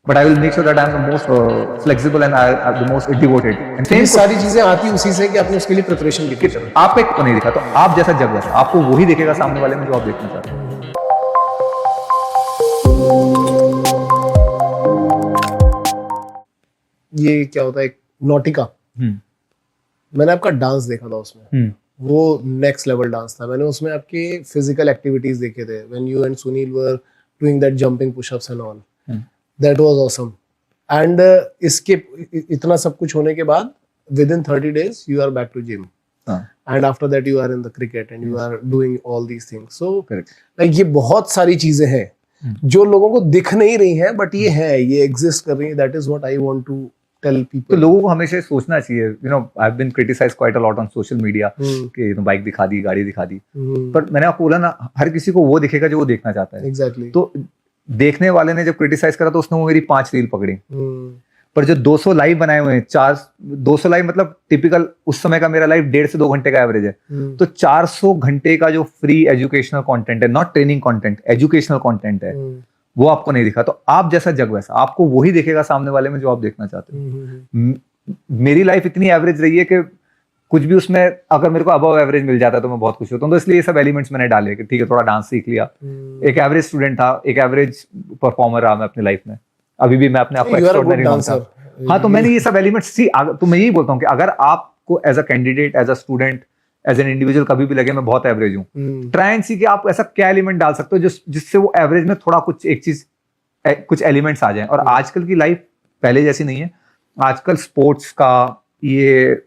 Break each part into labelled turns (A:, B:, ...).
A: but I will make sure that I'm the most flexible and I'm the most devoted. And
B: ये
A: same
B: सारी चीजें आती उसी से कि आपने उसके लिए प्रिपरेशन की थी।
A: आप एक को नहीं दिखा, तो आप जैसा जग वैसा, आपको वही दिखेगा सामने वाले में जो आप देखना चाहते हैं।
B: ये क्या होता है, एक नौटिका, मैंने आपका डांस देखा था उसमें, वो नेक्स्ट लेवल डांस था। मैंने उसमें आपके फिजिकल एक्टिविटीज देखे थे, when you and Sunil were doing that jumping pushups and all, that was awesome. And इसके इतना सब कुछ होने के बाद within 30 days you are back to gym, and after that you are in the cricket and you are doing all these things. So like ये बहुत सारी चीजें हैं जो लोगों को दिख नहीं रही हैं, बट ये है, ये एग्जिस्ट कर रही है। That is what I want to tell
A: to
B: people.
A: लोगों को हमेशा सोचना चाहिए, you know I have been criticised quite a lot on social media कि बाइक दिखा दी, गाड़ी दिखा दी, पर मैंने आपको बोला ना, हर किसी को वो दिखेगा जो वो देखना चाहता है।
B: एग्जैक्टली।
A: तो देखने वाले ने जब क्रिटिसाइज करा तो उसने वो मेरी 5 रील पकड़ी, पर जो 200 लाइव बनाए हुए हैं, 200 लाइव मतलब टिपिकल उस समय का मेरा लाइव 1.5 से 2 घंटे का एवरेज है, तो 400 घंटे का जो फ्री एजुकेशनल कंटेंट है, not training content, educational content है, वो आपको नहीं दिखा। तो आप जैसा जग वैसा, आपको वही दिखेगा सामने वाले में जो आप देखना चाहते हो। मेरी लाइफ इतनी एवरेज रही है कि कुछ भी उसमें अगर मेरे को अबव एवरेज मिल जाता है तो मैं बहुत खुश होता हूँ। तो इसलिए ये सब एलिमेंट्स मैंने डाले कि ठीक है, थोड़ा डांस सीख लिया, एक एवरेज स्टूडेंट था, एक एवरेज परफॉर्मर रहा मैं अपनी लाइफ में, अभी भी मैं अपने आप को एक्स्ट्राऑर्डिनरी मानता हूं। हाँ, तो मैंने ये सब एलिमेंट्स तो मैं यही बोलता हूँ कि अगर आपको as a candidate, as a student, as an individual कभी भी लगे मैं बहुत एवरेज हूँ, ट्राई एंड सी कि आप ऐसा क्या एलिमेंट डाल सकते हो जिससे वो एवरेज में थोड़ा कुछ एलिमेंट्स आ जाएं। और आजकल की लाइफ पहले जैसी नहीं है, आजकल स्पोर्ट्स का, ये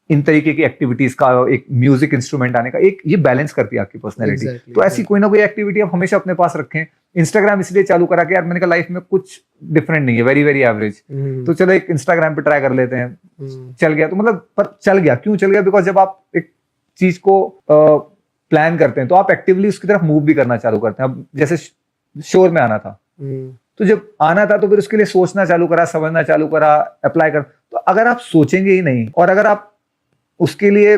A: इन तरीके की एक्टिविटीज का, एक म्यूजिक इंस्ट्रूमेंट आने का, एक ये बैलेंस करती है आपकी पर्सनैलिटी।
B: Exactly,
A: तो ऐसी कोई ना कोई एक्टिविटी आप हमेशा अपने पास रखें। इंस्टाग्राम इसलिए चालू करा कि यार मैंने कहा लाइफ में कुछ डिफरेंट नहीं है, वेरी वेरी एवरेज, तो चलो एक इंस्टाग्राम पे ट्राई कर लेते हैं। चल गया तो मतलब, पर चल गया क्यों चल गया? बिकॉज जब आप एक चीज को प्लान करते हैं तो आप एक्टिवली उसकी तरफ मूव भी करना चालू करते हैं। अब जैसे शोर में आना था, तो जब आना था तो फिर उसके लिए सोचना चालू करा, समझना चालू करा, अप्लाई कर। तो अगर आप सोचेंगे ही नहीं और अगर आप उसके लिए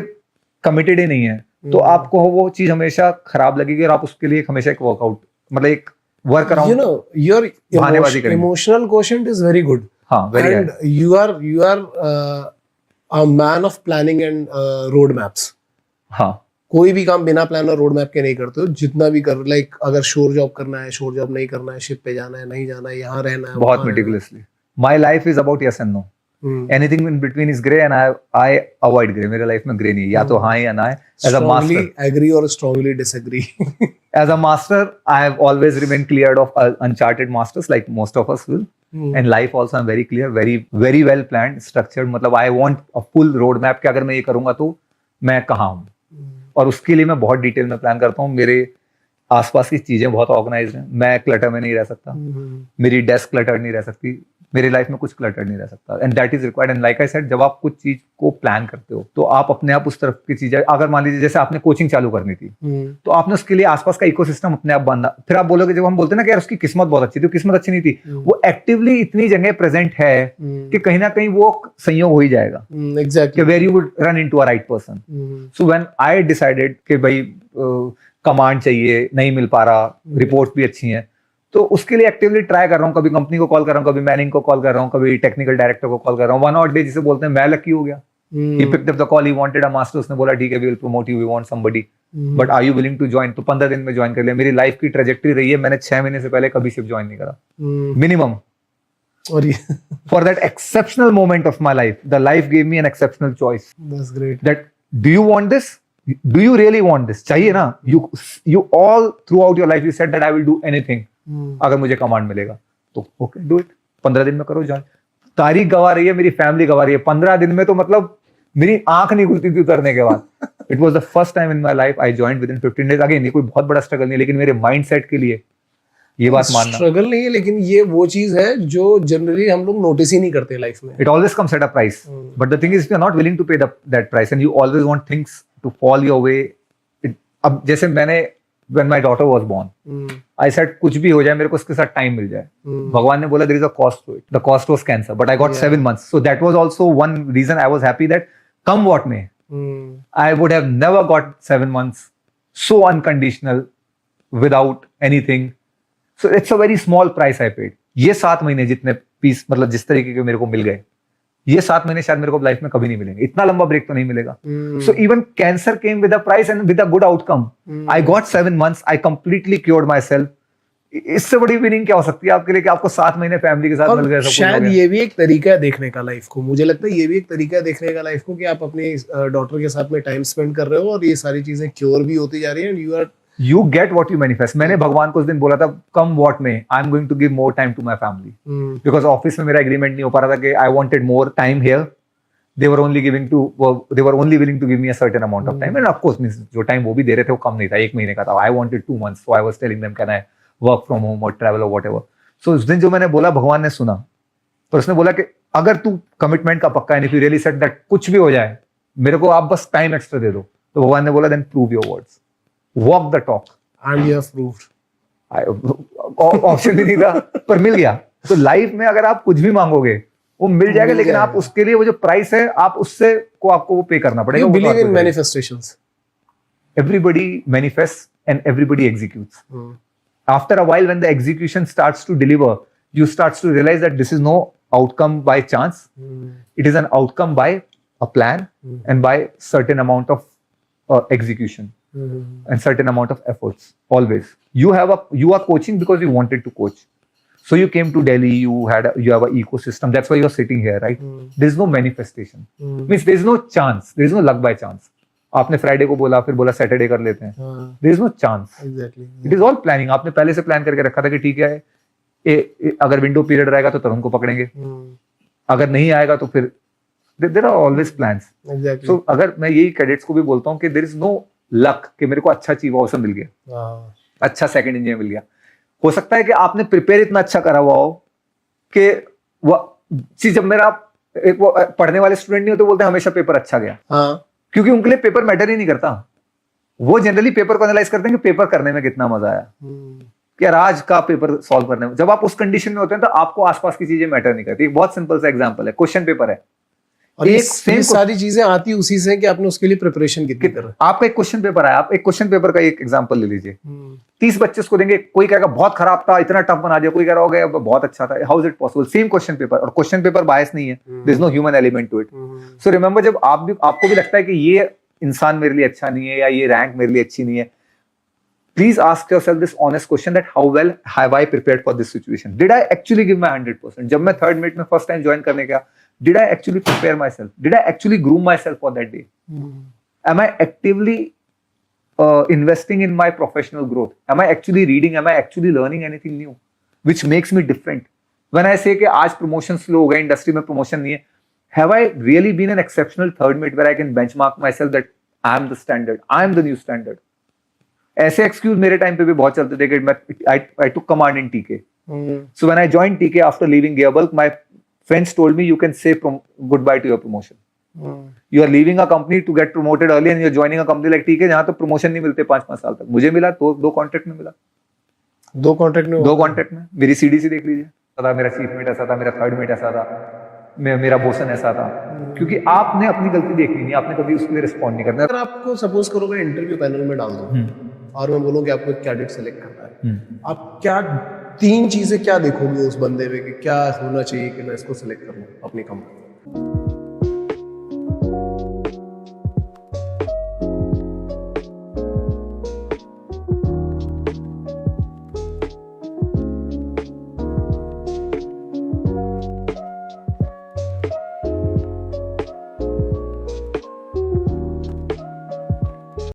A: कमिटेड ही नहीं है, तो आपको वो चीज हमेशा खराब लगेगी और आप उसके लिए हमेशा एक वर्कआउट, मतलब एक work around,
B: you know, your emotional quotient is very good.
A: हाँ, very
B: and you are a man of planning and road maps.
A: हाँ,
B: कोई भी काम बिना प्लान और रोड मैप के नहीं करते हो, जितना भी कर, लाइक अगर शोर जॉब करना है, शोर जॉब नहीं करना है, शिप पे जाना है, नहीं जाना है, यहाँ रहना है,
A: बहुत meticulously. My life is about yes and no. Anything in between is grey and I avoid grey. मेरे लाइफ में ग्रे नहीं है, या तो हाँ या ना है। As a
B: strongly
A: master,
B: agree or strongly disagree.
A: as a master, I have always remained cleared of uncharted masters like most of us will. And life also I'm very clear, very very well planned, structured. मतलब I want a full road map कि अगर मैं ये करूंगा तो मैं कहाँ हूँ, और उसके लिए मैं बहुत डिटेल में प्लान करता हूँ। मेरे आसपास की चीजें बहुत ऑर्गेनाइज्ड हैं, मैं क्लटर में नहीं रह सकता, मेरी डेस्क क्लटर नहीं रह सकती, मेरी लाइफ में कुछ क्लटर नहीं रह सकता, and that is required. And like I said, जब आप कुछ चीज को प्लान करते हो तो आप अपने आप उस तरफ की चीजें, अगर मान लीजिए जैसे आपने कोचिंग चालू करनी थी, तो आपने उसके लिए आसपास का इकोसिस्टम अपने आप बांधा। फिर आप बोलोगे, जब हम बोलते हैं ना कि यार उसकी किस्मत बहुत अच्छी थी, किस्मत अच्छी नहीं थी, वो एक्टिवली इतनी जगह प्रेजेंट है कि कहीं ना कहीं वो संयोग हो ही जाएगा,
B: Exactly.
A: Where you would run into a right person. So when I decided कि भाई कमांड चाहिए, नहीं मिल पा रहा, रिपोर्ट्स भी अच्छी हैं, तो उसके लिए एक्टिवली ट्राई कर रहा हूँ। कभी कंपनी को कॉल कर रहा हूँ, कभी मैनेजिंग को कॉल कर रहा हूँ, कभी टेक्निकल डायरेक्टर को कॉल कर रहा हूँ। वन आउट डे जिसे बोलते हैं, मैं लकी हो गया। He picked up the call, he wanted a master, उसने बोला ठीक है, we will promote you, we want somebody, but are you willing to join? तो 15 दिन में ज्वाइन कर लिया। मेरी लाइफ की ट्रेजेक्टरी रही है, मैंने 6 महीने से पहले कभी शिफ्ट ज्वाइन नहीं करा, मिनिमम।
B: और ये
A: For that exceptional moment of my life, the life gave me an exceptional choice.
B: that's great.
A: That do you want this? Do you really want this? चाहिए ना? You all throughout your life you said that I will do anything. अगर मुझे command मिलेगा तो okay, do it. 15 दिन में करो join. तारीख गवा रही है, मेरी फैमिली गवा रही है, 15 दिन में तो मतलब मेरी आंख नहीं खुलती थी उतरने के बाद। It was the first time in my life I joined with in 15 days। Again ये कोई बहुत बड़ा स्ट्रगल नहीं है, लेकिन मेरे माइंड सेट के लिए ये बात मानना,
B: स्ट्रगल नहीं है, लेकिन ये वो चीज है जो जनरली हम लोग नोटिस ही नहीं करते लाइफ में।
A: it always comes at a price, but the thing is if you're not willing to pay that price and you always want things to fall your way, अब जैसे मैंने when my daughter was born, I said कुछ भी हो जाए मेरे को उसके साथ टाइम मिल जाए। भगवान ने बोला there is a cost to it, the cost was cancer, but I got 7 months, so that was also one reason I was happy that come what may, I would have never got 7 months so unconditional without anything. So it's a very small price I paid. ये 7 महीने जितने piece मतलब जिस तरीके के मेरे को मिल गए, ये 7 महीने शायद मेरे को लाइफ में कभी नहीं मिलेंगे, इतना लंबा ब्रेक तो नहीं मिलेगा. So even cancer came with a price and with a good outcome. I got 7 months, I completely cured my self. इससे बड़ी विनिंग क्या हो सकती है आपके लिए कि आपको 7 महीने फैमिली के साथ मिल गए.
B: शायद ये भी एक तरीका है देखने का लाइफ को, मुझे लगता है ये भी एक तरीका है देखने का लाइफ को कि आप अपनी डॉटर के साथ में टाइम स्पेंड कर रहे हो और ये सारी चीजें क्योर भी होती जा रही है and
A: you get what you manifest. मैंने भगवान को उस दिन बोला था come what may, I'm going to give more time to my family. Because office में मेरा एग्रीमेंट नहीं हो पा रहा था कि I wanted more time here. They were only willing to give me a certain amount of time. And of course, जो time वो भी दे रहे थे वो कम नहीं था, 1 महीने का था. I wanted 2 months, so I was telling them can I work from home or travel or whatever. So उस दिन जो मैंने बोला भगवान ने सुना. पर उसने बोला कि अगर तू कमिटमेंट का पक्का है, if you really said that कुछ भी हो जाए मेरे को आप बस टाइम एक्स्ट्रा दे दो, तो भगवान ने बोला then prove your words. Walk the talk.
B: and you have proved.
A: Option भी नहीं था पर मिल गया. तो लाइफ में अगर आप कुछ भी मांगोगे वो मिल जाएगा, लेकिन आप उसके लिए वो जो प्राइस है आप उससे को आपको वो पे करना पड़ेगा.
B: You believe in manifestations.
A: Everybody manifests and everybody executes. After a while, when the execution starts to deliver, you starts to realize that this is no outcome by chance. It is an outcome by a plan and by certain amount of execution. And certain amount of efforts. Always you are coaching because you wanted to coach, so you came to Delhi. You have an ecosystem. That's why you are sitting here, right? There's no manifestation. Means there's no chance. There's no luck by chance. आपने Friday को बोला, फिर बोला Saturday कर लेते हैं. There is no chance. Exactly. It is all planning. आपने पहले से प्लान करके रखा था कि ठीक है अगर विंडो पीरियड रहेगा तो तरुण को पकड़ेंगे, अगर नहीं आएगा तो फिर there are always plans. Exactly. So अगर मैं यही कैडेट्स को भी बोलता हूँ कि there is no लक कि मेरे को अच्छा चीफ ऑफिसर मिल गया, अच्छा सेकंड इंजीनियर मिल गया. हो सकता है कि आपने प्रिपेयर इतना अच्छा करा हुआ हो कि वो चीज जब मेरा एक वो पढ़ने वाले स्टूडेंट नहीं होते बोलते हमेशा पेपर अच्छा गया. क्योंकि उनके लिए पेपर मैटर ही नहीं करता. वो जनरली पेपर को एनालाइज करते हैं कि पेपर करने में कितना मजा आया, कि यार आज का पेपर सॉल्व करने में. जब आप उस कंडीशन में होते हैं तो आपको आसपास की चीजें मैटर नहीं करती. एक बहुत सिंपल सा एग्जांपल है, क्वेश्चन पेपर है
B: और ये सारी चीजें आती उसी से कि आपने उसके लिए प्रिपरेशन कितनी कर.
A: आपका एक क्वेश्चन पेपर है, आप एक क्वेश्चन पेपर का एक एग्जांपल ले लीजिए. 30 बच्चे उसको देंगे, कोई कहेगा बहुत खराब था, इतना टफ बना दिया, कोई कह रहा होगा बहुत अच्छा था. How is it possible? Same question paper, और क्वेश्चन पेपर बायस नहीं है. There is no human element to it. So remember, जब आपको भी लगता है कि ये इंसान मेरे लिए अच्छा नहीं है या ये रैंक मेरे लिए अच्छी नहीं है, please ask yourself this honest question that how well have I prepared for this situation? Did I actually give my 100%? जब मैं थर्ड मिनट में फर्स्ट टाइम ज्वाइन करने गया, did I actually prepare myself? Did I actually groom myself for that day? Am I actively investing in my professional growth? Am I actually reading? Am I actually learning anything new which makes me different? When I say कि आज promotion slow हो गया, industry में promotion नहीं है, have I really been an exceptional third mate where I can benchmark myself that I am the standard, I am the new standard? ऐसे excuse मेरे time पे भी बहुत चलते थे कि I took command in TK. So when I joined TK after leaving Gearbulk, my friends told me you can say goodbye to your promotion. You are leaving a company to get promoted early and you are joining a company like TK जहाँ तो promotion नहीं मिलते 5-5 साल तक. मुझे मिला तो 2 contract में मिला.
B: 2 कॉन्ट्रैक्ट में
A: मेरी CDC देख लीजिए, मेरा चीफ मेट ऐसा था, मेरा थर्ड मेट ऐसा था, मेरा बोसन ऐसा था. क्योंकि आपने अपनी गलती देखनी नहीं, आपने कभी उसके लिए रिस्पॉन्ड नहीं करना.
B: अगर आपको सपोज करो मैं इंटरव्यू पैनल में डाल दूं और मैं बोलूं कि आपको एक कैडेट सेलेक्ट करना है, आप क्या 3 चीजें क्या देखोगे उस बंदे में कि क्या होना चाहिए कि मैं इसको सेलेक्ट करूं अपनी कंपनी?